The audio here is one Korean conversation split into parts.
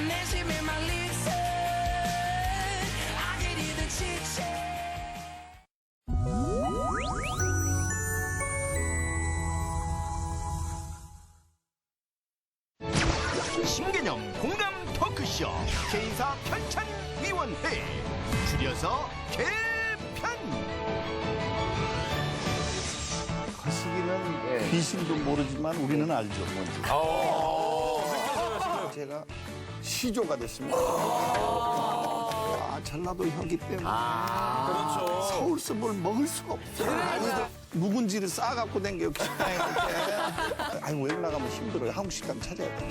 내쉬면 말리세 I get you the chiche 신개념 공감 토크쇼 K사 편찬위원회 줄여서 개편. 거시기는 귀신도 모르지만 우리는 알죠 뭔지. 제가 시조가 됐습니다. 전라도 혀기 때문에 서울서 뭘 먹을 수가 없어요. 묵은지를 싸갖고 댕겨요 식당에 이렇게. 아니 외국 나가면 힘들어요. 한국 식당 찾아야 돼.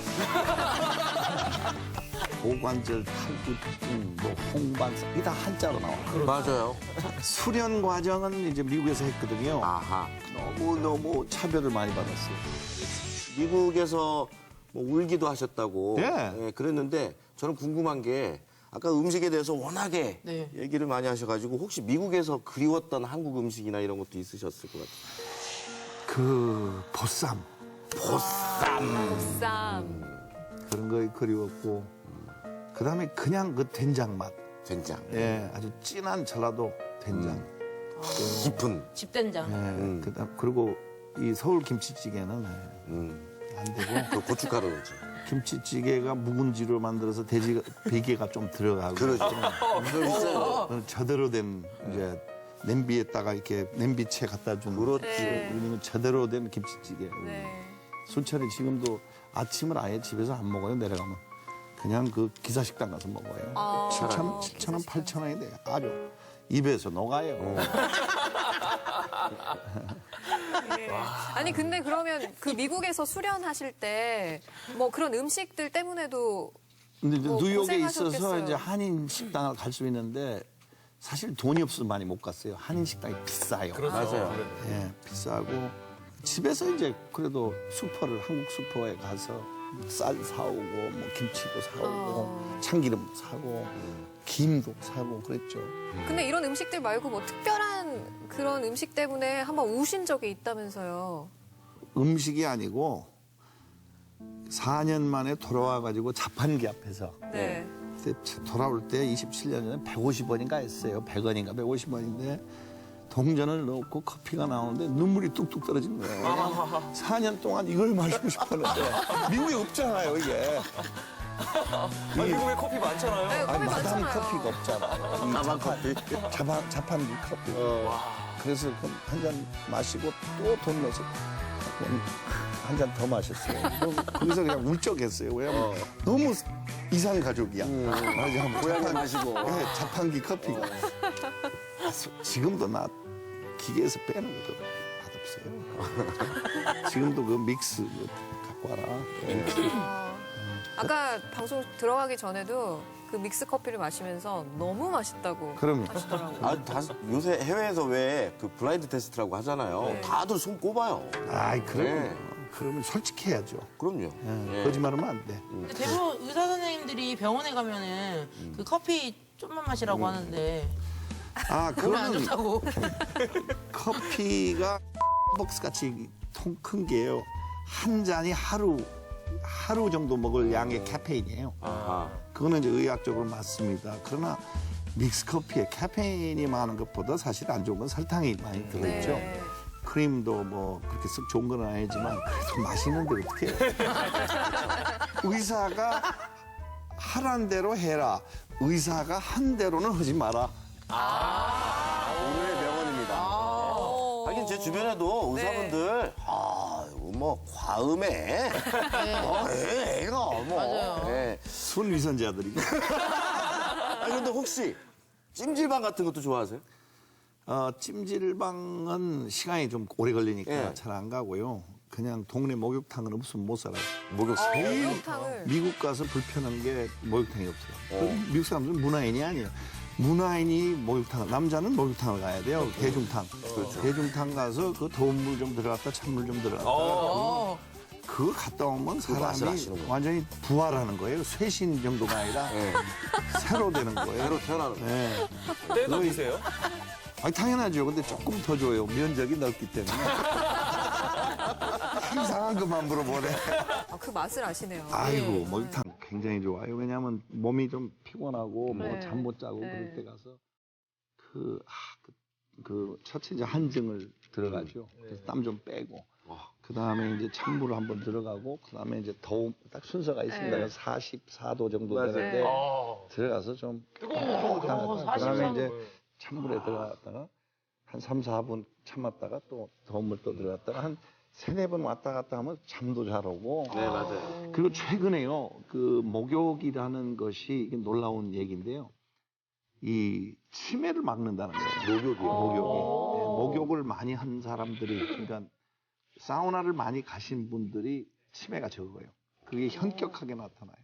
고관절, 탈구증, 뭐 홍반사 이게 다 한자로 나와. 맞아요. 수련 과정은 이제 미국에서 했거든요. 아하. 너무 차별을 많이 받았어요. 미국에서 뭐 울기도 하셨다고 네. 그랬는데 저는 궁금한 게 아까 음식에 대해서 워낙에 네. 얘기를 많이 하셔가지고 혹시 미국에서 그리웠던 한국 음식이나 이런 것도 있으셨을 것 같아요. 그 보쌈 쌈. 그런 거 그리웠고 그다음에 그냥 그 된장 맛. 된장. 예, 아주 진한 전라도 된장. 깊은. 집된장. 예, 그다음 그리고 이 서울 김치찌개는 안 되고 그 고춧가루 넣지. 김치찌개가 묵은지로 만들어서 돼지 비계가 좀 들어가고 그러죠. 그거 있어요. 그건 제대로 된 이제 냄비에다가 이렇게 냄비채 갖다 준 그렇지. 우리는 제대로 된 김치찌개. 네. 순천에 지금도 아침을 아예 집에서 안 먹어요. 내려가면 그냥 그 기사식당 가서 먹어요. 7천 원, 8천 원이 돼요. 아주 입에서 녹아요. 아니 근데 그러면 그 미국에서 수련하실 때 뭐 그런 음식들 때문에도 근데 이제 뭐 뉴욕에 있어서 고생하셨겠어요. 이제 한인 식당을 갈 수 있는데 사실 돈이 없어서 많이 못 갔어요. 한인 식당이 비싸요. 맞아요. 예, 비싸고 집에서 이제 그래도 한국 슈퍼에 가서 쌀 사오고 뭐 김치도 사오고 참기름 사고 김도 사고 그랬죠. 근데 이런 음식들 말고 뭐 특별한 그런 음식 때문에 한번 우신 적이 있다면서요. 음식이 아니고 4년 만에 돌아와가지고 자판기 앞에서 네. 그때 돌아올 때 27년 전에 150원인가 했어요. 100원인가 150원인데 동전을 넣고 커피가 나오는데 눈물이 뚝뚝 떨어진 거예요. 4년 동안 이걸 마시고 싶었는데 미국에 없잖아요 이게. 미국에 커피 많잖아요. 네, 커피 마담 많잖아요. 커피가 없잖아. 마담 커피. 자판기 커피. 그래서 한 잔 마시고 또 돈 넣어서 한 잔 더 마셨어요. 거기서 그냥 울적했어요. 왜냐면 너무 이상 가족이야. 고향에 마시고. 네, 자판기 커피가. 지금도 나 기계에서 빼는 것도 맛없어요. 지금도 그 믹스 갖고 와라. 아까 방송 들어가기 전에도 그 믹스 커피를 마시면서 너무 맛있다고 그럼요. 하시더라고요. 요새 해외에서 왜 그 블라인드 테스트라고 하잖아요. 네. 다들 손 꼽아요. 아이, 네. 그러면 솔직해야죠. 그럼요. 예, 거짓말하면 안 돼. 대부분 의사 선생님들이 병원에 가면은 그 커피 좀만 마시라고 하는데 아, 몸에 안 그거는 좋다고. 커피가 박스 같이 통 큰 게요. 한 잔이 하루 정도 먹을 양의 카페인이에요. 아하. 그거는 이제 의학적으로 맞습니다. 그러나 믹스 커피에 카페인이 많은 것보다 사실 안 좋은 건 설탕이 많이 들어있죠. 네. 크림도 뭐 그렇게 썩 좋은 건 아니지만 그래도 맛있는데 어떻게 해요? 의사가 하란 대로 해라. 의사가 한 대로는 하지 마라. 오늘의 명언입니다. 하긴 제 주변에도 네. 의사분들 뭐 과음에 애가 뭐 맞아요. 예. 손위선자들이. 아니 근데 혹시 찜질방 같은 것도 좋아하세요? 찜질방은 시간이 좀 오래 걸리니까 예. 잘 안 가고요. 그냥 동네 목욕탕은 없으면 못 살아요. 목욕탕. 목욕탕을 미국 가서 불편한 게 목욕탕이 없어요. 미국 사람들은 문화인이 아니에요. 문화인이 목욕탕, 남자는 목욕탕을 가야 돼요. 대중탕. 대중탕 가서 그 더운 물 좀 들어갔다 찬물 좀 들어갔다. 그거 갔다 오면 맛을 사람이 아시는구나. 완전히 부활하는 거예요. 쇄신 정도가 아니라 새로 되는 거예요. 새로 태어나는 거. 네. 때도 드세요? 아니, 당연하죠. 근데 조금 더 줘요. 면적이 넓기 때문에. 이상한 것만 물어보네. 그 맛을 아시네요. 아이고, 목욕탕 굉장히 좋아요. 왜냐하면 몸이 좀 피곤하고 네. 뭐 잠 못 자고 네. 그럴 때 가서 그 첫째 이제 한증을 들어가죠. 그래서 땀 좀 빼고 그 다음에 이제 찬물을 한번 들어가고 그 다음에 이제 더움 딱 순서가 있습니다. 네. 44도 정도 맞아요. 되는데 아, 들어가서 좀 뜨거운 거. 그 다음에 이제 44도. 찬물에 들어갔다가 한 3, 4분 참았다가 또 더운 물 또 들어갔다가 한 3, 4번 왔다 갔다 하면 잠도 잘 오고. 네, 맞아요. 그리고 최근에요, 그 목욕이라는 것이 이게 놀라운 얘기인데요. 이 치매를 막는다는 거예요. 목욕이요. 목욕이. 네, 목욕을 많이 한 사람들이, 그러니까 사우나를 많이 가신 분들이 치매가 적어요. 그게 현격하게 나타나요.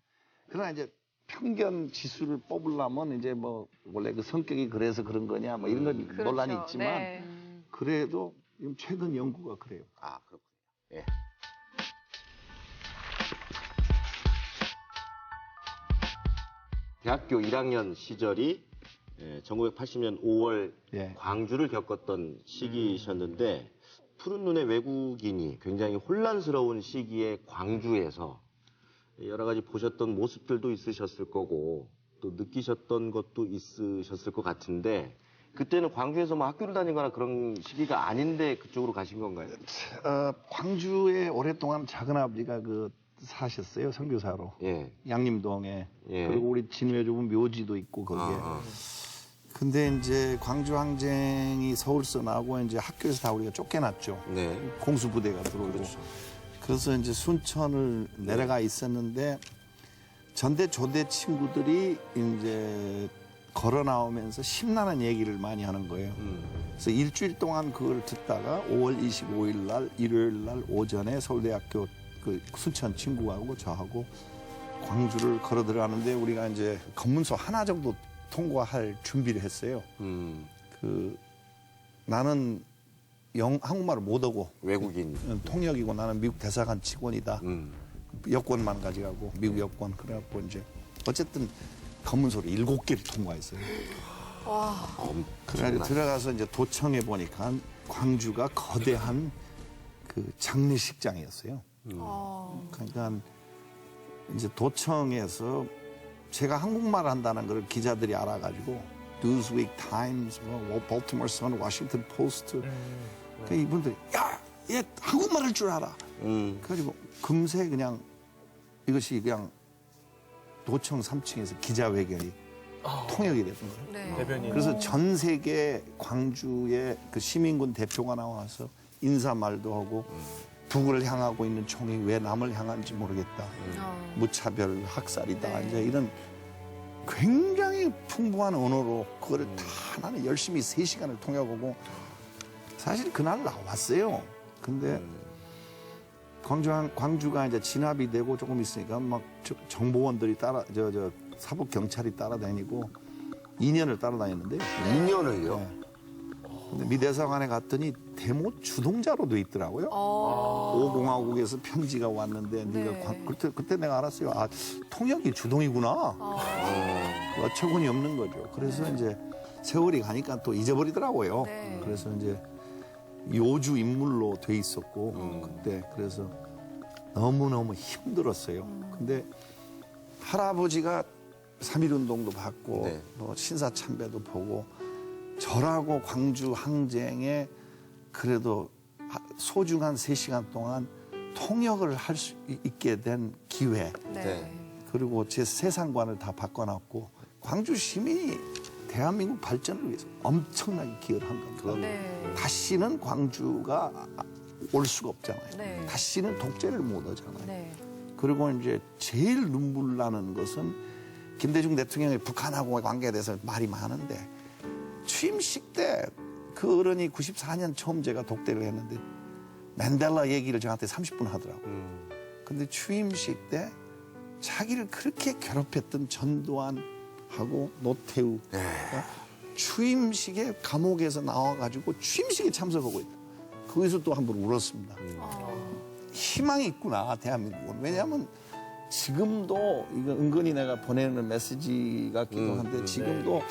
그러나 이제 편견 지수를 뽑으려면 이제 뭐 원래 그 성격이 그래서 그런 거냐 뭐 이런 건 그렇죠. 논란이 있지만 네. 그래도 지금 최근 연구가 그래요. 아, 그렇군요. 예. 대학교 1학년 시절이 1980년 5월 예. 광주를 겪었던 시기셨는데 푸른 눈의 외국인이 굉장히 혼란스러운 시기에 광주에서 여러 가지 보셨던 모습들도 있으셨을 거고 또 느끼셨던 것도 있으셨을 것 같은데 그때는 광주에서 뭐 학교를 다니거나 그런 시기가 아닌데 그쪽으로 가신 건가요? 광주에 오랫동안 작은아버지가 사셨어요, 선교사로. 예. 양림동에. 예. 그리고 우리 진외주부 묘지도 있고 거기에. 근데 이제 광주 항쟁이 서울서 나고 이제 학교에서 다 우리가 쫓겨났죠. 네. 공수부대가 들어오고. 그래서 이제 순천을 내려가 있었는데 전대 조대 친구들이 이제 걸어 나오면서 심란한 얘기를 많이 하는 거예요. 그래서 일주일 동안 그걸 듣다가 5월 25일 날 일요일 날 오전에 서울대학교 그 순천 친구하고 저하고 광주를 걸어 들어가는데 우리가 이제 검문소 하나 정도 통과할 준비를 했어요. 나는 한국말을 못하고 외국인. 통역이고 나는 미국 대사관 직원이다. 여권만 가져가고 미국 여권 그래갖고 이제 어쨌든 검문소를 7개를 통과했어요. 그래가지고 들어가서 이제 도청해 보니까 광주가 거대한 그 장례식장이었어요. 그러니까 이제 도청에서 제가 한국말을 한다는 걸 기자들이 알아가지고 뉴스위크 타임스, 볼티모어 선, 워싱턴 포스트 그 이분들이 야, 얘 한국말 할 줄 알아. 그래가지고 금세 그냥 이것이 그냥 도청 3층에서 기자회견이 통역이 됐던 거예요. 네. 대변인. 그래서 전 세계 광주의 그 시민군 대표가 나와서 인사말도 하고 북을 향하고 있는 총이 왜 남을 향한지 모르겠다. 무차별 학살이다. 네. 이제 이런 굉장히 풍부한 언어로 그거를 다 나는 열심히 3시간을 통역하고 사실 그날 나왔어요. 근데 광주가 이제 진압이 되고 조금 있으니까 막 정보원들이 사법 경찰이 따라다니고 2년을 따라다녔는데요. 2년을요? 근데 미 대사관에 갔더니 데모 주동자로 돼 있더라고요. 오공화국에서 편지가 왔는데 네가 그때 내가 알았어요. 아, 통역이 주동이구나. 어처구니 없는 거죠. 그래서 이제 세월이 가니까 또 잊어버리더라고요. 네. 그래서 이제 요주 인물로 돼 있었고 그때 그래서 너무너무 힘들었어요. 근데 할아버지가 3.1운동도 받고 네. 뭐 신사참배도 보고 저라고 광주 항쟁에 그래도 소중한 3시간 동안 통역을 할 수 있게 된 기회 네. 그리고 제 세상관을 다 바꿔놨고 광주 시민이 대한민국 발전을 위해서 엄청나게 기여를 한 겁니다. 네. 다시는 광주가 올 수가 없잖아요. 네. 다시는 독재를 못 하잖아요. 네. 그리고 이제 제일 눈물 나는 것은 김대중 대통령이 북한하고 관계에 대해서 말이 많은데 취임식 때 그 어른이 94년 처음 제가 독대를 했는데 맨델라 얘기를 저한테 30분 하더라고요. 근데 취임식 때 자기를 그렇게 괴롭혔던 전두환하고 노태우 취임식에 감옥에서 나와가지고 취임식에 참석하고 있다. 거기서 또 한 번 울었습니다. 희망이 있구나 대한민국은. 왜냐하면 지금도 이거 은근히 내가 보내는 메시지 같기도 한데 지금도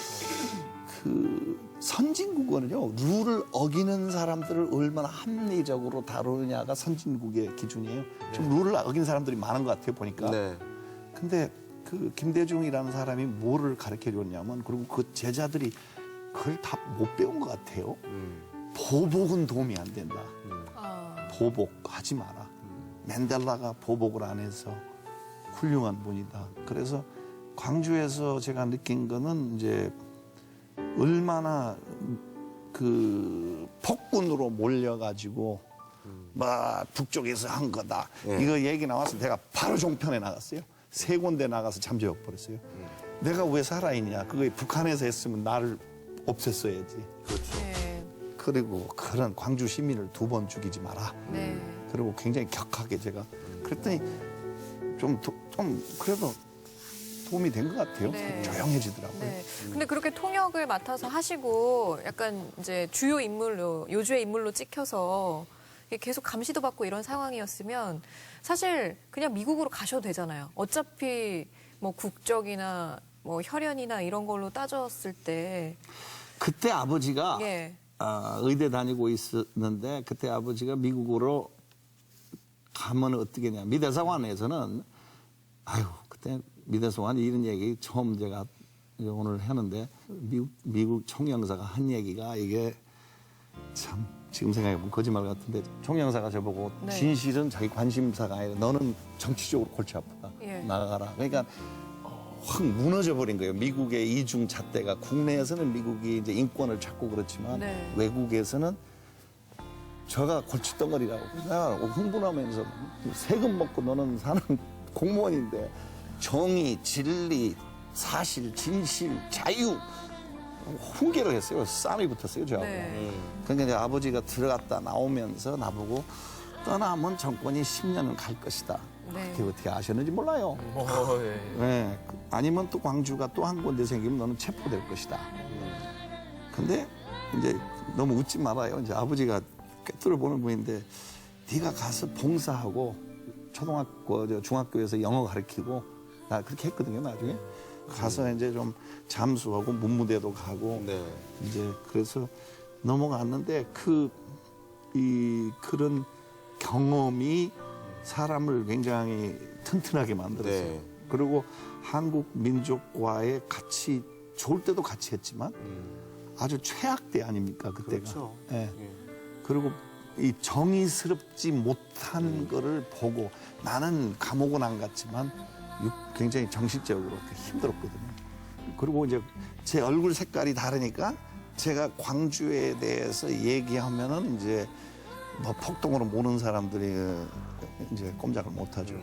그 선진국은요 룰을 어기는 사람들을 얼마나 합리적으로 다루느냐가 선진국의 기준이에요. 좀 룰을 어긴 사람들이 많은 것 같아요 보니까. 네. 근데 그 김대중이라는 사람이 뭐를 가르쳐 줬냐면, 그리고 그 제자들이 그걸 다 못 배운 것 같아요. 보복은 도움이 안 된다. 보복하지 마라. 맨델라가 보복을 안 해서 훌륭한 분이다. 그래서 광주에서 제가 느낀 거는 이제 얼마나 그 폭군으로 몰려가지고 막 북쪽에서 한 거다. 이거 얘기 나와서 내가 바로 종편에 나갔어요. 3군데 나가서 잠재워 버렸어요. 내가 왜 살아있냐. 그거 북한에서 했으면 나를 없앴어야지. 네. 그리고 그런 광주 시민을 2번 죽이지 마라. 네. 그리고 굉장히 격하게 제가 그랬더니 좀 그래도 도움이 된 것 같아요. 네. 조용해지더라고요. 네. 근데 그렇게 통역을 맡아서 하시고 약간 이제 주요 인물로, 요주의 인물로 찍혀서 계속 감시도 받고 이런 상황이었으면 사실 그냥 미국으로 가셔도 되잖아요. 어차피 뭐 국적이나 뭐 혈연이나 이런 걸로 따졌을 때. 그때 아버지가 예. 의대 다니고 있었는데 그때 아버지가 미국으로 가면 어떻게 냐 미대사관에서는 아유 그때 미대사관이 이런 얘기 처음 제가 오늘 하는데 미국 총영사가 한 얘기가 이게 참 지금 생각해보면 거짓말 같은데 총영사가 저보고 네. 진실은 자기 관심사가 아니라 너는 정치적으로 골치 아프다. 예. 나가라. 그러니까 확 무너져 버린 거예요. 미국의 이중 잣대가 국내에서는 미국이 이제 인권을 찾고 그렇지만 네. 외국에서는 저가 골칫덩어리라고. 내가 흥분하면서 세금 먹고 너는 사는 공무원인데 정의, 진리, 사실, 진실, 자유 훈계를 했어요. 싸움이 붙었어요, 저하고. 네. 그러니까 이제 아버지가 들어갔다 나오면서 나보고 떠나면 정권이 10년은 갈 것이다. 네. 그게 어떻게 아셨는지 몰라요. 예. 네. 아니면 또 광주가 또 한 군데 생기면 너는 체포될 것이다. 근데 이제 너무 웃지 말아요. 이제 아버지가 꿰뚫어 보는 분인데 네가 가서 봉사하고 초등학교, 중학교에서 영어 가르치고 나 그렇게 했거든요. 나중에 가서 이제 좀 잠수하고 문무대도 가고 네. 이제 그래서 넘어갔는데 그런 경험이 사람을 굉장히 튼튼하게 만들었어요. 네. 그리고 한국 민족과의 같이 좋을 때도 같이 했지만 아주 최악 때 아닙니까 그때가. 그렇죠. 예. 그리고 이 정의스럽지 못한 거를 보고 나는 감옥은 안 갔지만 굉장히 정신적으로 힘들었거든요. 그리고 이제 제 얼굴 색깔이 다르니까 제가 광주에 대해서 얘기하면은 이제 뭐 폭동으로 모는 사람들이 이제 꼼짝을 못하죠.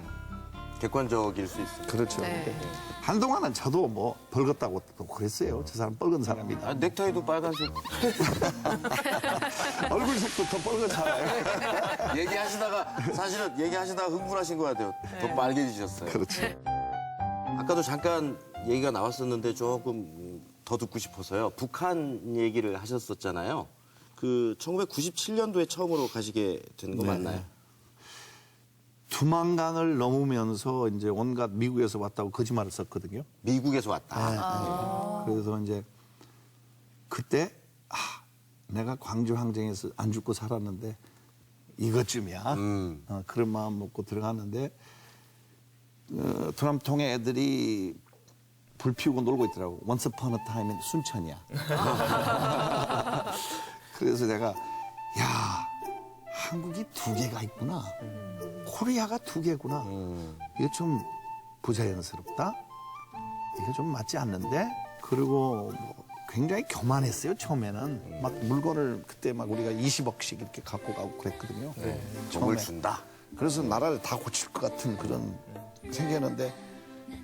객관적일 수 있습니다. 그렇죠. 네. 한동안은 저도 뭐 벌겋다고 또 그랬어요. 저 사람 뻘건 사람이다. 아, 넥타이도 빨간색. 얼굴 색도 더 뻘겋잖아요. 사실은 얘기하시다가 흥분하신 것 같아요. 더 빨개지셨어요. 그렇죠. 아까도 잠깐 얘기가 나왔었는데 조금 더 듣고 싶어서요. 북한 얘기를 하셨었잖아요. 그 1997년도에 처음으로 가시게 된 거 네. 맞나요? 두만강을 넘으면서 이제 온갖 미국에서 왔다고 거짓말을 썼거든요. 미국에서 왔다. 그래서 이제 그때 내가 광주 항쟁에서 안 죽고 살았는데 이것쯤이야. 그런 마음 먹고 들어갔는데 드럼통에 애들이 불 피우고 놀고 있더라고. Once upon a time in 순천이야. 그래서 내가 야 한국이 2개가 있구나. 코리아가 2개구나. 이거 좀 부자연스럽다. 이거 좀 맞지 않는데. 그리고 뭐 굉장히 교만했어요 처음에는. 막 물건을 그때 막 우리가 20억씩 이렇게 갖고 가고 그랬거든요. 뭘 준다. 그래서 나라를 다 고칠 것 같은 그런 생겼는데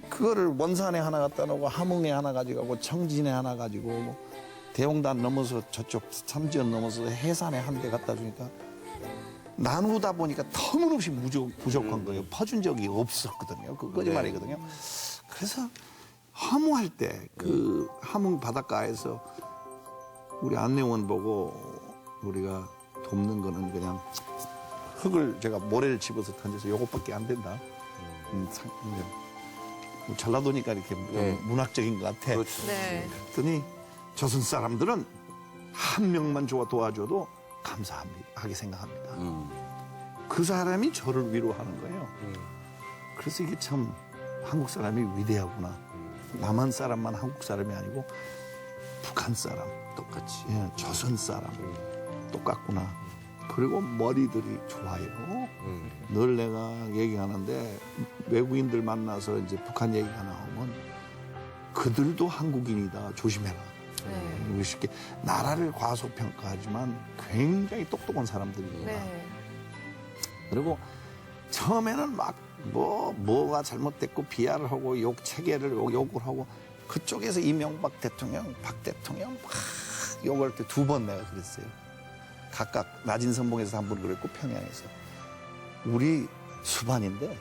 그거를 원산에 하나 갖다 놓고 함흥에 하나 가져가고 청진에 하나 가지고 뭐 대용단 넘어서 저쪽 삼지연 넘어서 해산에 한 대 갖다 주니까 나누다 보니까 터무니없이 부족한 거예요. 퍼준 적이 없었거든요. 그 거짓말이거든요. 그래서 함흥할 때 그 함흥 바닷가에서 우리 안내원 보고 우리가 돕는 거는 그냥 흙을 제가 모래를 집어서 던져서 요것밖에 안 된다. 이제 전라도니까 이렇게 좀 네. 문학적인 것 같아. 그렇죠. 네. 그랬더니 조선 사람들은 한 명만 도와줘도 감사하게 생각합니다. 그 사람이 저를 위로하는 거예요. 그래서 이게 참 한국 사람이 위대하구나. 남한 사람만 한국 사람이 아니고 북한 사람, 똑같이. 예, 조선 사람 똑같구나. 그리고 머리들이 좋아요. 늘 내가 얘기하는데 외국인들 만나서 이제 북한 얘기가 나오면 그들도 한국인이다. 조심해라. 우리 쉽게 나라를 과소평가하지만 굉장히 똑똑한 사람들이구나. 네. 그리고 처음에는 막 뭐가 잘못됐고 비하를 하고 체계를 욕을 하고 그쪽에서 이명박 대통령, 박 대통령 막 욕할 때 2번 내가 그랬어요. 각각 낮은 선봉에서 한 번 그랬고 평양에서. 우리 수반인데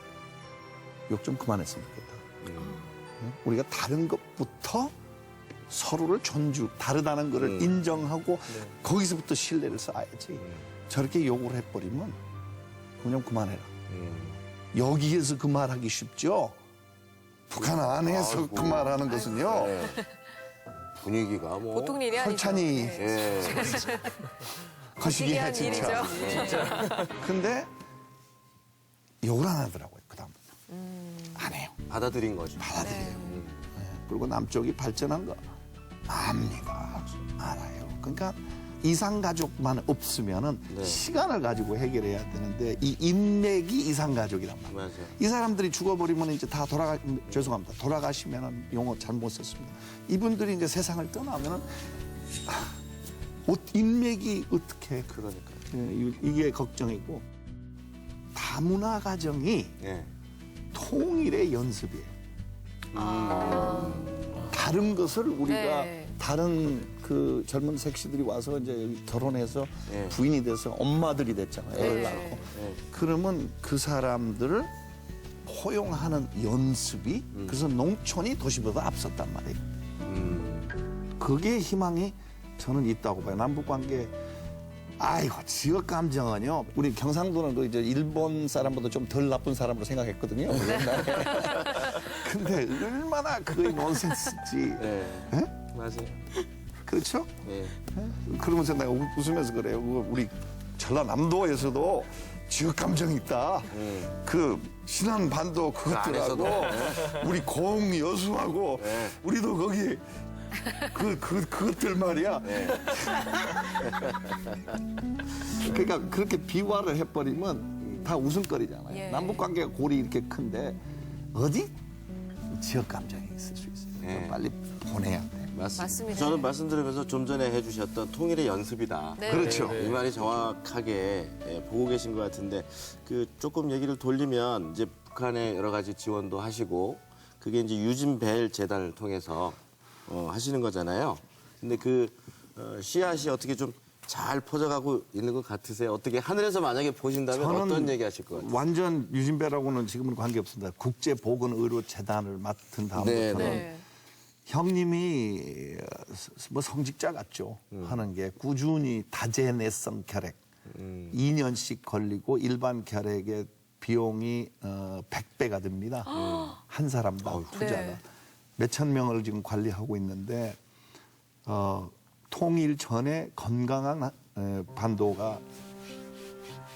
욕 좀 그만했으면 좋겠다. 응? 우리가 다른 것부터 서로를 다르다는 것을 인정하고 거기서부터 신뢰를 쌓아야지. 저렇게 욕을 해버리면 그냥 그만해라. 여기에서 그 말하기 쉽죠. 북한 안에서 그 말하는 것은요. 네. 분위기가 뭐. 보통 일이 아니죠. 천천히 네. 예. 거시기 해 한 진짜. 일이죠. 근데 욕을 안 하더라고요. 그다음부터. 안 해요. 받아들인 거죠. 받아들여요. 네. 그리고 남쪽이 발전한 거 압니다. 알아요. 그러니까 이상가족만 없으면은 네. 시간을 가지고 해결해야 되는데 이 인맥이 이상가족이란 말이에요. 맞아요. 이 사람들이 죽어버리면 이제 다 죄송합니다. 돌아가시면은 용어 잘못 썼습니다. 이분들이 이제 세상을 떠나면은 인맥이 어떻게 그러니까. 이게 걱정이고 다문화 가정이 예. 통일의 연습이에요. 다른 것을 우리가 네. 다른 그 젊은 섹시들이 와서 이제 여기 결혼해서 네. 부인이 돼서 엄마들이 됐잖아요. 애를 네. 낳고. 네. 그러면 그 사람들을 포용하는 연습이 그래서 농촌이 도시보다 앞섰단 말이에요. 그게 희망이 저는 있다고 봐요. 남북 관계. 아이고 지역 감정은요. 우리 경상도는 그 이제 일본 사람보다 좀 덜 나쁜 사람으로 생각했거든요. 옛날에. 근데 얼마나 그게 논센스지. 네. 예? 맞아요. 그렇죠? 예. 그러면서 내가 웃으면서 그래요. 우리 전라남도에서도 지역 감정이 있다. 그 신안 반도 그것들하고 우리 공 여수하고 우리도 거기 그것들 말이야. 그러니까 그렇게 비화를 해버리면 다 웃음거리잖아요. 예. 남북 관계가 골이 이렇게 큰데 어디 지역 감정이 있을 수 있어요. 네. 빨리 보내야 돼. 맞습니다. 저는 말씀드리면서 좀 전에 해주셨던 통일의 연습이다. 네. 그렇죠. 이 말이 정확하게 보고 계신 것 같은데 그 조금 얘기를 돌리면 이제 북한에 여러 가지 지원도 하시고 그게 이제 유진벨 재단을 통해서 하시는 거잖아요. 근데 그 씨앗이 어떻게 좀 잘 퍼져가고 있는 것 같으세요? 어떻게 하늘에서 만약에 보신다면 어떤 얘기 하실 것 같아요? 완전 유진배라고는 지금은 관계없습니다. 국제보건의료재단을 맡은 다음부터는 네. 형님이 뭐 성직자 같죠. 하는 게 꾸준히 다재내성 결핵 2년씩 걸리고 일반 결핵의 비용이 100배가 됩니다. 한 사람당 투자가. 네. 몇천 명을 지금 관리하고 있는데 통일 전에 건강한 반도가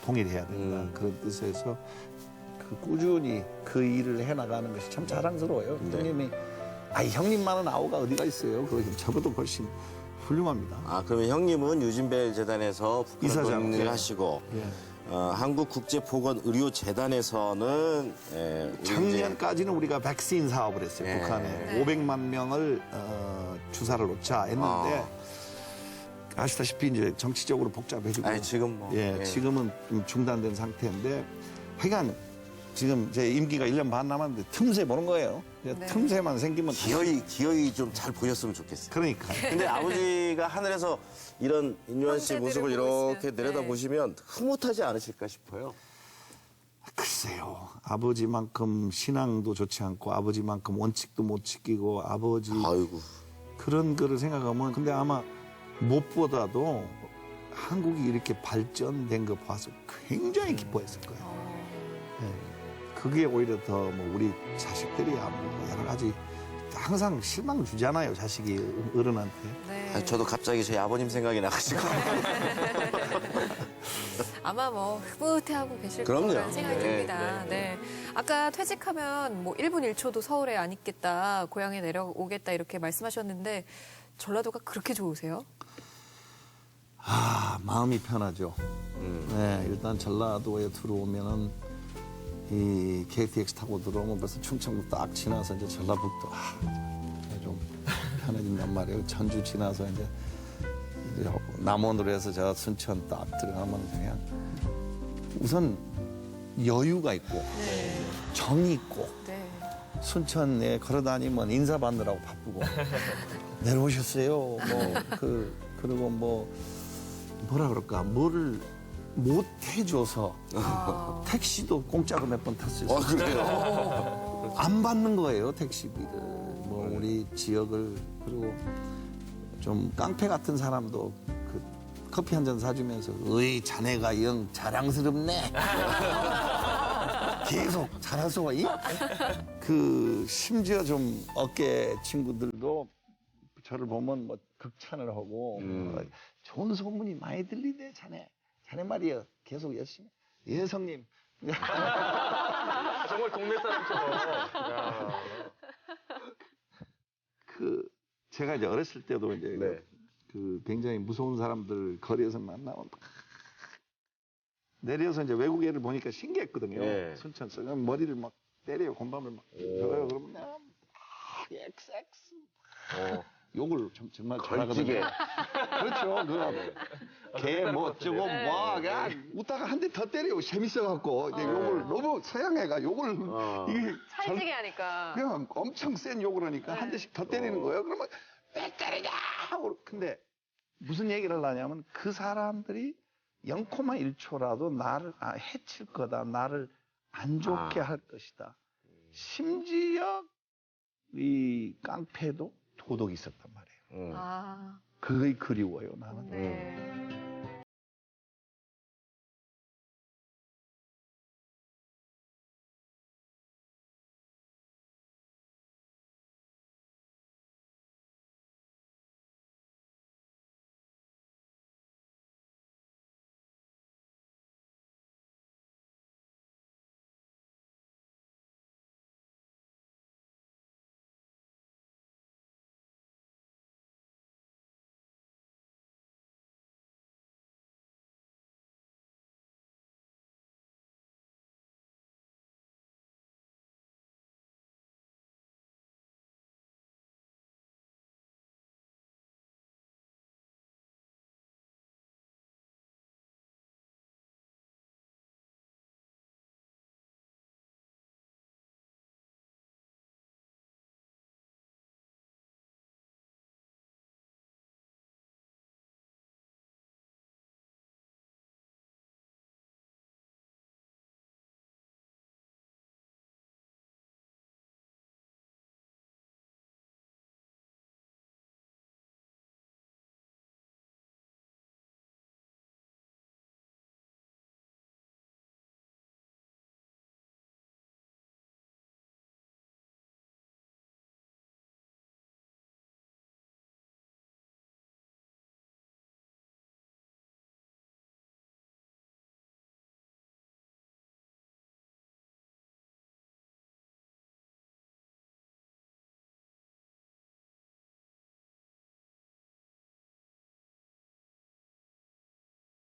통일해야 된다. 그런 뜻에서 꾸준히 그 일을 해나가는 것이 참 자랑스러워요. 네. 형님이 형님만은 아우가 어디가 있어요. 그거 저보다 훨씬 훌륭합니다. 아 그러면 형님은 유진벨 재단에서 북한 이사장. 동일을 예. 하시고 예. 한국국제보건의료재단에서는 작년까지는 우리가 백신 사업을 했어요. 네. 북한에 네. 500만 명을 주사를 놓자 했는데 아시다시피 이제 정치적으로 복잡해지고 아니 지금 뭐 지금은 좀 중단된 상태인데 하여간 지금 제 임기가 1년 반 남았는데 틈새 보는 거예요. 네. 틈새만 생기면 기어이 좀 잘 보셨으면 좋겠어요. 그러니까 근데 아버지가 하늘에서 이런 인요한 씨의 모습을 형제들을 보고 이렇게 있으면, 내려다 네. 보시면 흐뭇하지 않으실까 싶어요. 글쎄요. 아버지만큼 신앙도 좋지 않고 아버지만큼 원칙도 못 지키고 아버지 아이고. 그런 거를 생각하면 근데 아마 무엇보다도 한국이 이렇게 발전된 거 봐서 굉장히 기뻐했을 거예요. 네. 그게 오히려 더 뭐 우리 자식들이야 뭐 여러 가지 항상 실망 주잖아요. 자식이 어른한테. 네. 저도 갑자기 저희 아버님 생각이 나가지고. 아마 뭐 흐뭇해하고 계실 그럼요. 거라는 생각이 네, 듭니다. 네. 아까 퇴직하면 뭐 1분 1초도 서울에 안 있겠다, 고향에 내려오겠다 이렇게 말씀하셨는데 전라도가 그렇게 좋으세요? 마음이 편하죠. 네, 일단 전라도에 들어오면은 이 KTX 타고 들어오면 벌써 충청도 딱 지나서 이제 전라북도 좀 편해진단 말이에요. 전주 지나서 이제 남원으로 해서 저 순천 딱 들어가면 그냥 우선 여유가 있고 정이 있고 네. 순천에 걸어다니면 인사 받느라고 바쁘고 내려오셨어요. 그리고 뭐라 그럴까 뭐를 못 해줘서 택시도 공짜로 몇 번 탔어요. 그래요? 안 받는 거예요 택시비를. 뭐 우리 지역을 그리고 좀 깡패 같은 사람도 그 커피 한 잔 사주면서 어이 자네가 영 자랑스럽네. 계속 잘하소. 그 심지어 좀 어깨 친구들도 저를 보면 뭐 극찬을 하고 좋은 소문이 많이 들리네 자네. 자네 말이야 계속 열심히. 예 성님. 정말 동네 사람처럼. 그 제가 이제 어렸을 때도 이제 네. 그 굉장히 무서운 사람들 거리에서 만나면 막 내려서 이제 외국 애를 보니까 신기했거든요. 네. 순천서 머리를 막 때려요. 곰밤을 막 들어요. 그러면 내가 엑스 욕을 정말 걸치게. 잘하거든요. 그렇죠. 개 뭐 어쩌고 뭐 그냥 웃다가 한 대 더 때려요. 재밌어갖고 이제 욕을 너무 서양애가 욕을 이게 찰지게 하니까. 그냥 엄청 센 욕을 하니까 한 대씩 더 때리는 거예요. 그러면 왜 때리냐 하고 근데 무슨 얘기를 하냐면 그 사람들이 0,1초라도 나를 해칠 거다. 나를 안 좋게 할 것이다. 심지어 이 깡패도 도덕이 있었단 말이에요. 아, 그게 그리워요 나는. 네.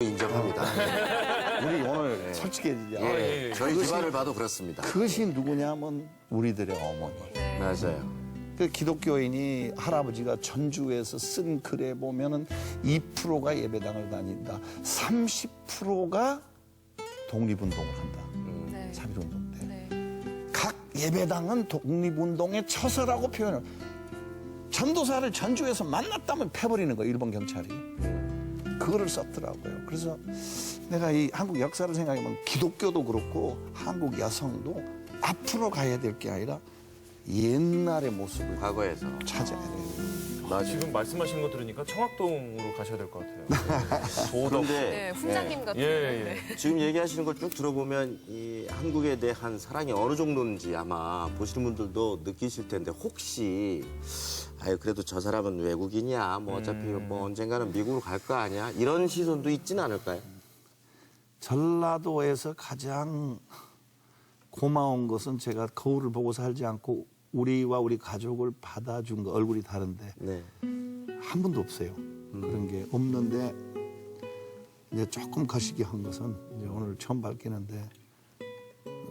인정합니다. 우리 오늘 솔직해지자. 예, 저희 집안을 봐도 그렇습니다. 그것이 누구냐면 우리들의 어머니. 맞아요. 그 기독교인이 할아버지가 전주에서 쓴 글에 보면은 2%가 예배당을 다닌다. 30%가 독립운동을 한다. 네. 3.1운동 때. 네. 각 예배당은 독립운동의 처서라고 표현을. 전도사를 전주에서 만났다면 패버리는 거예요. 일본 경찰이. 그거를 썼더라고요. 그래서 내가 이 한국 역사를 생각해보면 기독교도 그렇고 한국 여성도 앞으로 가야 될 게 아니라 옛날의 모습을 과거에서. 찾아야 돼요. 지금 말씀하시는 거 들으니까 청학동으로 가셔야 될 것 같아요. 도덕. 네, 그런데 훈장님 같은. 예. 지금 얘기하시는 걸 쭉 들어보면 이 한국에 대한 사랑이 어느 정도인지 아마 보시는 분들도 느끼실 텐데 혹시 아유 그래도 저 사람은 외국인이야 뭐 어차피 뭐 언젠가는 미국으로 갈 거 아니야 이런 시선도 있진 않을까요? 전라도에서 가장 고마운 것은 제가 거울을 보고 살지 않고 우리와 우리 가족을 받아준 거, 얼굴이 다른데 네. 한 번도 없어요. 그런 게 없는데 이제 조금 거시기 한 것은 이제 오늘 처음 밝히는데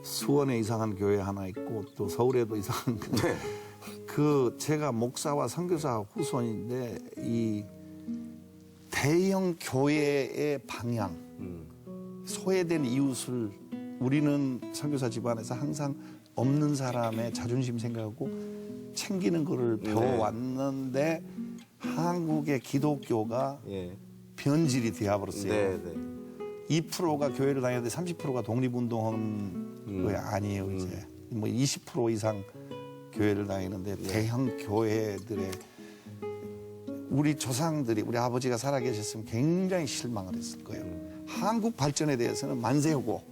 수원에 이상한 교회 하나 있고 또 서울에도 이상한 교회. 그 제가 목사와 선교사 후손인데 이 대형 교회의 방향, 소외된 이웃을 우리는 선교사 집안에서 항상 없는 사람의 자존심 생각하고 챙기는 거를 배워왔는데 한국의 기독교가 예. 변질이 되어버렸어요. 네, 네. 2%가 교회를 다녔는데 30%가 독립운동한 거 아니에요. 이제 뭐 20% 이상 교회를 다니는데 대형 교회들의 우리 조상들이 우리 아버지가 살아계셨으면 굉장히 실망을 했을 거예요. 한국 발전에 대해서는 만세하고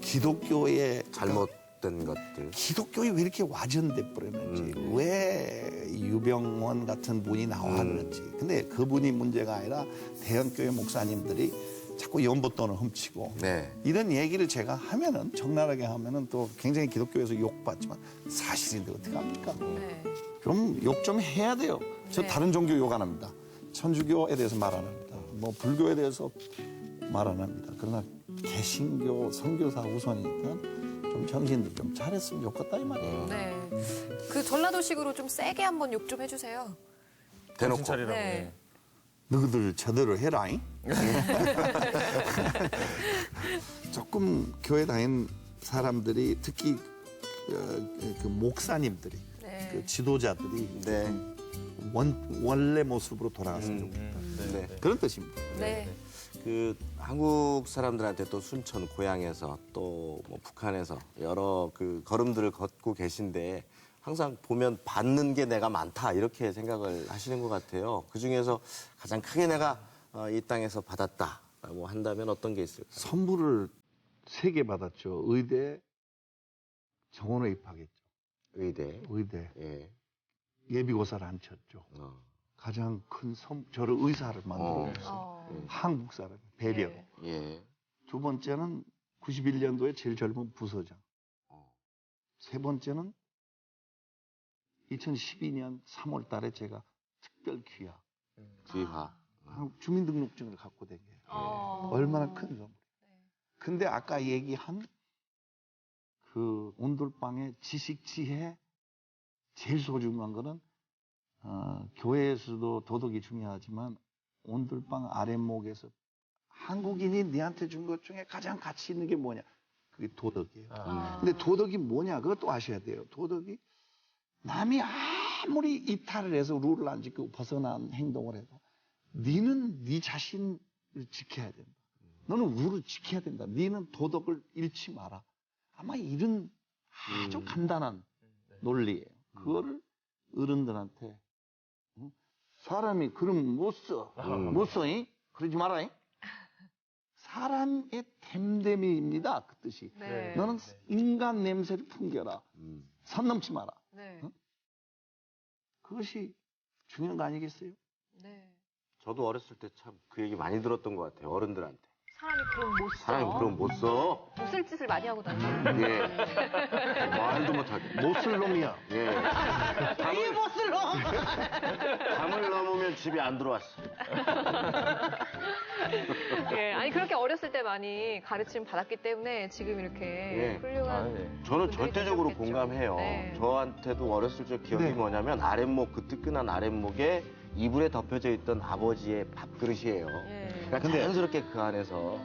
기독교의 잘못된 것들. 기독교에 왜 이렇게 와전돼 버렸는지 왜 유병원 같은 분이 나왔는지 근데 그분이 문제가 아니라 대형교회 목사님들이 자꾸 연보돈을 훔치고 네. 이런 얘기를 제가 하면은 적나라하게 하면은 또 굉장히 기독교에서 욕받지만 사실인데 어떻게 합니까? 네. 좀 욕 좀 해야 돼요. 저 네. 다른 종교 욕 안 합니다. 천주교에 대해서 말 안 합니다. 뭐 불교에 대해서 말 안 합니다. 그러나 개신교 선교사 우선이니까 좀 정신들 좀 잘했으면 좋겠다 이 말이에요. 네. 그 전라도식으로 좀 세게 한번 욕 좀 해주세요. 대놓고. 차리라고. 네. 너희들 제대로 해라잉. 조금 교회 다닌 사람들이 특히 그 목사님들이 네. 그 지도자들이 네. 원래 모습으로 돌아갔으면 좋겠다. 네. 그런 뜻입니다. 네. 그 한국 사람들한테 또 순천 고향에서 또 뭐 북한에서 여러 그 걸음들을 걷고 계신데 항상 보면 받는 게 내가 많다 이렇게 생각을 하시는 것 같아요. 그 중에서 가장 크게 내가 이 땅에서 받았다라고 한다면 어떤 게 있을까요? 선물을 3개 받았죠. 의대, 정원에 입학했죠. 의대. 의대. 예. 예비고사를 안 쳤죠. 가장 큰 저를 의사를 만들어줬어요. 한국 사람, 배려로. 네. 예. 두 번째는 91년도에 제일 젊은 부서장. 세 번째는 2012년 3월 달에 제가 특별 귀화. 귀화. 한국 주민등록증을 갖고 다녀요. 얼마나 큰 선물. 근데 아까 얘기한 그 온돌방의 지식 지혜 제일 소중한 거는 교회에서도 도덕이 중요하지만 온돌방 아랫목에서 한국인이 니한테 준 것 중에 가장 가치 있는 게 뭐냐? 그게 도덕이에요. 근데 도덕이 뭐냐? 그것도 아셔야 돼요. 도덕이 남이 아무리 이탈을 해서 룰을 안 지키고 벗어난 행동을 해도 니는 니 자신을 지켜야 된다. 너는 룰을 지켜야 된다. 니는 도덕을 잃지 마라. 아마 이런 아주 간단한 논리예요. 그거를 어른들한테 사람이 그럼 못 써. 못 써. 그러지 마라. 사람의 됨됨이입니다. 그 뜻이. 네. 너는 인간 냄새를 풍겨라. 선 넘지 마라. 네. 그것이 중요한 거 아니겠어요? 네. 저도 어렸을 때 참 그 얘기 많이 들었던 것 같아요. 어른들한테. 사람이 그럼 못 써. 사람이 그럼 못 써. 못 쓸 짓을 많이 하고 다녀. 예. 말도 못하게. 못 쓸 놈이야. 예. 이게 못쓸로 담을 넘으면 집에 안 들어왔어. 예, 아니 그렇게 어렸을 때 많이 가르침 받았기 때문에 지금 이렇게 예. 훌륭한 저는 분들이 절대적으로 되셨겠죠. 공감해요. 네. 저한테도 어렸을 적 기억이 네. 뭐냐면 아랫목, 그 뜨끈한 아랫목에 이불에 덮여져 있던 아버지의 밥그릇이에요. 예. 그러니까 근데- 자연스럽게 그 안에서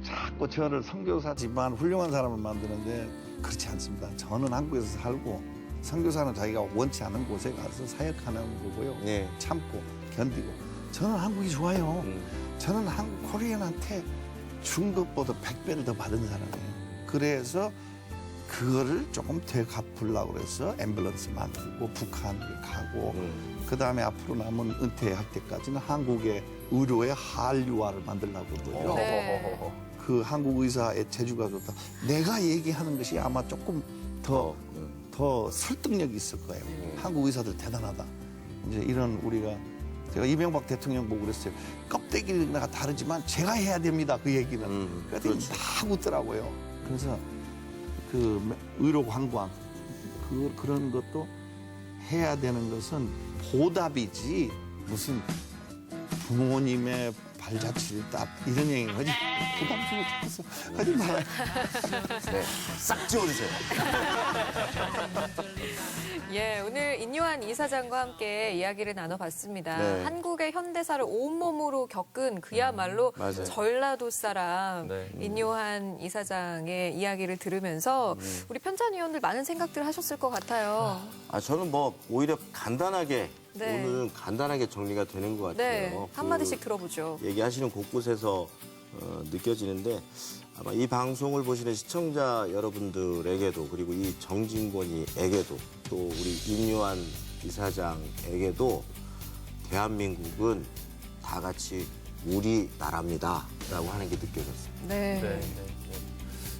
자꾸 저를 선교사 집안 훌륭한 사람을 만드는데 그렇지 않습니다. 저는 한국에서 살고 선교사는 자기가 원치 않은 곳에 가서 사역하는 거고요. 네. 참고 견디고. 저는 한국이 좋아요. 음. 저는 한국 코리안한테 준 것보다 100배를 더 받은 사람이에요. 그래서 그거를 조금 되갚으려고 그래서 앰뷸런스 만들고 북한을 가고 그다음에 앞으로 남은 은퇴할 때까지는 한국의 의료의 한류화를 만들려고 그러고요. 네. 그 한국 의사의 재주가 좋다. 내가 얘기하는 것이 아마 조금 더 설득력이 있을 거예요. 한국 의사들 대단하다. 이제 이런 우리가 제가 이명박 대통령 보고 그랬어요. 껍데기가 다르지만 제가 해야 됩니다. 그 얘기는. 그랬더니 다 웃더라고요. 그래서 그 의료 관광 그런 것도 해야 되는 것은 보답이지 무슨 부모님의 발자취를 딱 이런 얘기는 하지 부담스러워 죽겠어. 하지 말아요. 네, 싹 지워주세요. 예, 오늘 인요한 이사장과 함께 이야기를 나눠봤습니다. 네. 한국의 현대사를 온몸으로 겪은 그야말로 맞아요. 전라도 사람 네. 인요한 이사장의 이야기를 들으면서 우리 편찬위원들 많은 생각들 하셨을 것 같아요. 저는 뭐 오히려 간단하게 네. 오늘은 간단하게 정리가 되는 것 같아요. 네, 한마디씩 들어보죠. 얘기하시는 곳곳에서 느껴지는데 아마 이 방송을 보시는 시청자 여러분들에게도 그리고 이 정진권이에게도 또 우리 임요한 이사장에게도 대한민국은 다 같이 우리나라입니다라고 하는 게 느껴졌어요. 네. 네.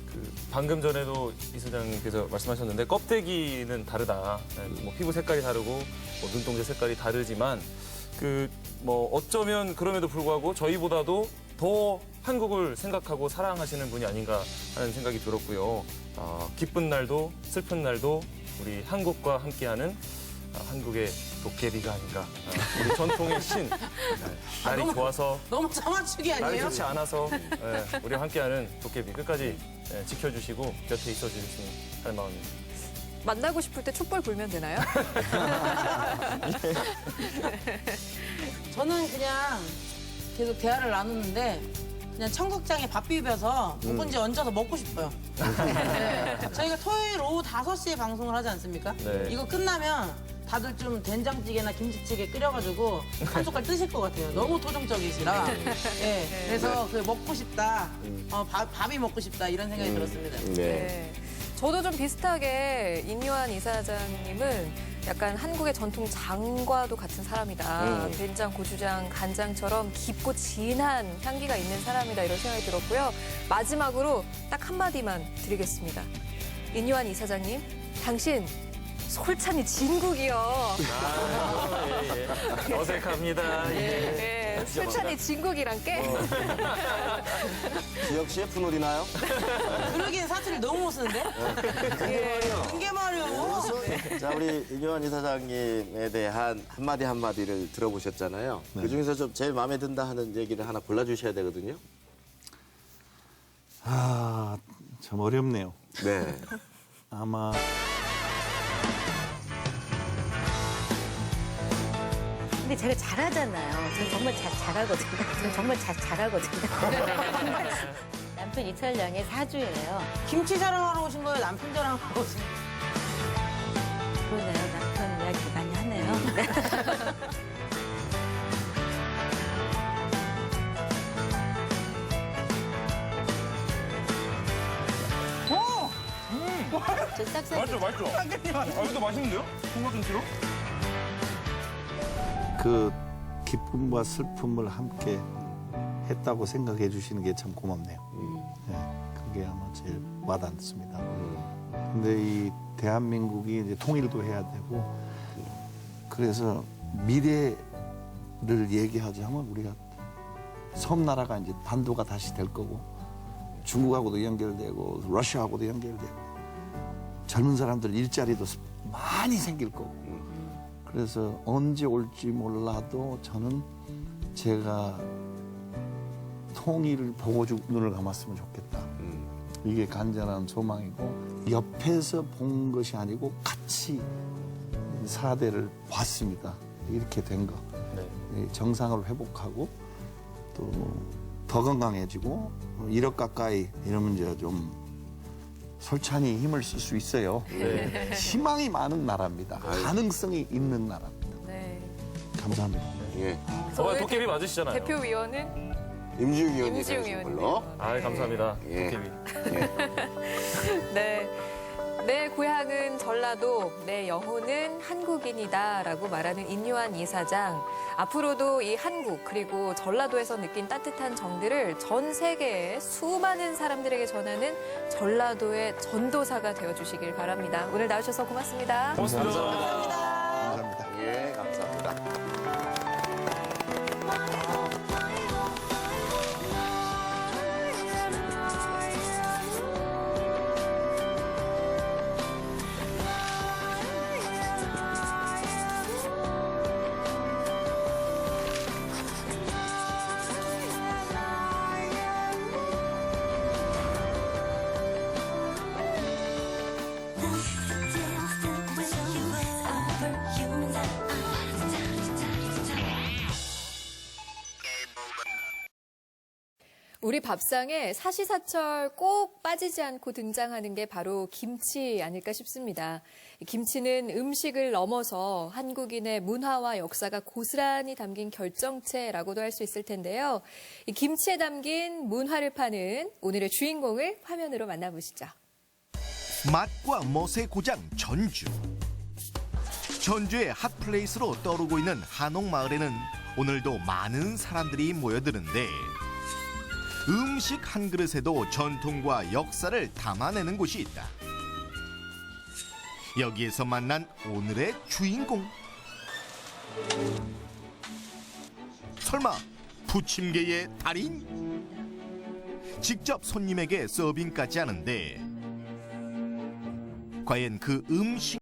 그 방금 전에도 이사장님께서 말씀하셨는데 껍데기는 다르다. 네, 뭐 피부 색깔이 다르고 뭐 눈동자 색깔이 다르지만 그 뭐 어쩌면 그럼에도 불구하고 저희보다도 더 한국을 생각하고 사랑하시는 분이 아닌가 하는 생각이 들었고요. 기쁜 날도 슬픈 날도 우리 한국과 함께하는 한국의 도깨비가 아닌가. 우리 전통의 신. 날이 좋아서 너무 짜맞추기 날이 아니에요? 좋지 않아서 우리와 함께하는 도깨비 끝까지 지켜주시고 곁에 있어주셨으면 하는 마음입니다. 만나고 싶을 때 촛불 불면 되나요? 저는 그냥 계속 대화를 나누는데 그냥 청국장에 밥 비벼서 묵은지 얹어서 먹고 싶어요. 네. 저희가 토요일 오후 5시에 방송을 하지 않습니까? 네. 이거 끝나면 다들 좀 된장찌개나 김치찌개 끓여가지고 한 숟갈 뜨실 것 같아요. 너무 토종적이시라. 네. 그래서 그 먹고 싶다, 밥이 먹고 싶다 이런 생각이 들었습니다. 네. 저도 좀 비슷하게 인요한 이사장님은 약간 한국의 전통 장과도 같은 사람이다. 된장, 고추장, 간장처럼 깊고 진한 향기가 있는 사람이다. 이런 생각이 들었고요. 마지막으로 딱 한마디만 드리겠습니다. 인요한 이사장님, 당신 솔찬히 진국이요. 예. 어색합니다. 예. 네, 솔찬히 진국이란 게 지역 CF 노리나요? 그러기엔 사투리 너무 못 쓰는데? 그게 말이요. 자, 우리 임요한 이사장님에 대한 한마디 한마디를 들어보셨잖아요. 그중에서 좀 제일 마음에 든다 하는 얘기를 하나 골라주셔야 되거든요. 참 어렵네요. 네. 아마 근데 제가 잘하잖아요. 저는 정말 잘하거든요. 저는 정말 잘하거든요. 남편 이탈리아의 사주예요. 김치 자랑하러 오신 거예요? 남편 자랑하러 오신 거예요? 그러네요. 남편 이야기 많이 하네요. 저 싹싹 맛있죠? 이것도 맛있는데요? 통과김치로? 그 기쁨과 슬픔을 함께 했다고 생각해 주시는 게 참 고맙네요. 그게 아마 제일 와닿습니다. 근데 이 대한민국이 이제 통일도 해야 되고 그래서 미래를 얘기하자면 우리가 섬나라가 이제 반도가 다시 될 거고 중국하고도 연결되고 러시아하고도 연결되고 젊은 사람들 일자리도 많이 생길 거고 그래서 언제 올지 몰라도 저는 제가 통일을 보고 눈을 감았으면 좋겠다. 이게 간절한 소망이고 옆에서 본 것이 아니고 같이 사대를 봤습니다. 이렇게 된 거. 네. 정상을 회복하고 또 더 건강해지고 1억 가까이 이러면 이제 좀 솔찬히 힘을 쓸 수 있어요. 네. 희망이 많은 나라입니다. 가능성이 있는 나라입니다. 네. 감사합니다. 예. 도깨비 맞으시잖아요. 대표위원은 임지웅 의원이 임지웅 되신 의원님. 걸로. 감사합니다. 예. 도깨비. 네. 내 고향은 전라도, 내 영혼은 한국인이다라고 말하는 인요한 이사장. 앞으로도 이 한국 그리고 전라도에서 느낀 따뜻한 정들을 전 세계의 수많은 사람들에게 전하는 전라도의 전도사가 되어주시길 바랍니다. 오늘 나오셔서 고맙습니다. 고맙습니다. 감사합니다. 예, 감사합니다. 우리 밥상에 사시사철 꼭 빠지지 않고 등장하는 게 바로 김치 아닐까 싶습니다. 김치는 음식을 넘어서 한국인의 문화와 역사가 고스란히 담긴 결정체라고도 할 수 있을 텐데요. 이 김치에 담긴 문화를 파는 오늘의 주인공을 화면으로 만나보시죠. 맛과 멋의 고장 전주. 전주의 핫플레이스로 떠오르고 있는 한옥마을에는 오늘도 많은 사람들이 모여드는데 음식 한 그릇에도 전통과 역사를 담아내는 곳이 있다. 여기에서 만난 오늘의 주인공. 설마 부침개의 달인? 직접 손님에게 서빙까지 하는데 과연 그 음식